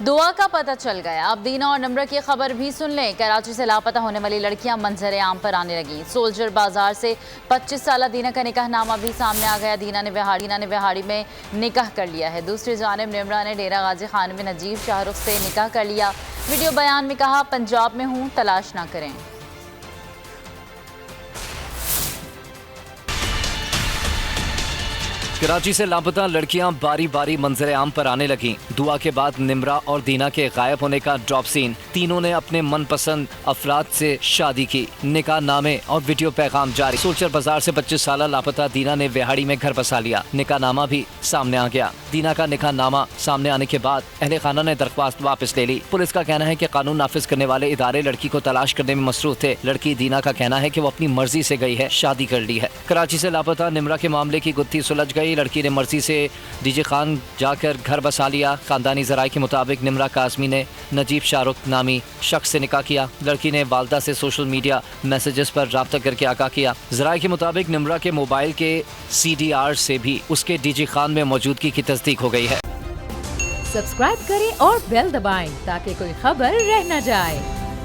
दुआ का पता चल गया। अब दीना और नम्रा की खबर भी सुन लें। कराची से लापता होने वाली लड़कियां मंजर आम पर आने लगी। सोल्जर बाजार से 25 साल दीना का निकाहनामा भी सामने आ गया। दीना ने बिहाड़ी में निकाह कर लिया है। दूसरी जानिब निम्रा ने डेरा गाजी खान में नजीब शाहरुख से निकाह कर लिया। वीडियो बयान में कहा, पंजाब में हूँ, तलाश ना करें। कराची से लापता लड़कियां बारी बारी मंजर आम पर आने लगी। दुआ के बाद निम्रा और दीना के गायब होने का ड्रॉप सीन। तीनों ने अपने मनपसंद अफराद से शादी की। निकाह नामे और वीडियो पैगाम जारी। सोल्जर बाजार से 25 साल लापता दीना ने विहाड़ी में घर बसा लिया। निकाह नामा भी सामने आ गया। दीना का निकाह नामा सामने आने के बाद अहले खाना ने दरख्वास्त वापस ले ली। पुलिस का कहना है कि कानून नाफिज करने वाले इदारे लड़की को तलाश करने में मसरूफ थे। लड़की दीना का कहना है कि वो अपनी मर्जी से गई है, शादी कर ली है। कराची से लापता निम्रा के मामले की गुत्थी सुलझ गई। लड़की ने मर्जी से डीजे खान जाकर घर बसा लिया। खानदानी जराये के मुताबिक निम्रा काज़मी ने नजीब शाहरुख नामी शख्स से निकाह किया। लड़की ने वालदा से सोशल मीडिया मैसेजेस पर राब्ता करके आगाह किया। जराये के मुताबिक निम्रा के मोबाइल के CDR से भी उसके डीजे खान में मौजूदगी की तस्दीक हो गई है। सब्सक्राइब करें और बेल दबाएं ताकि कोई खबर रह न जाए।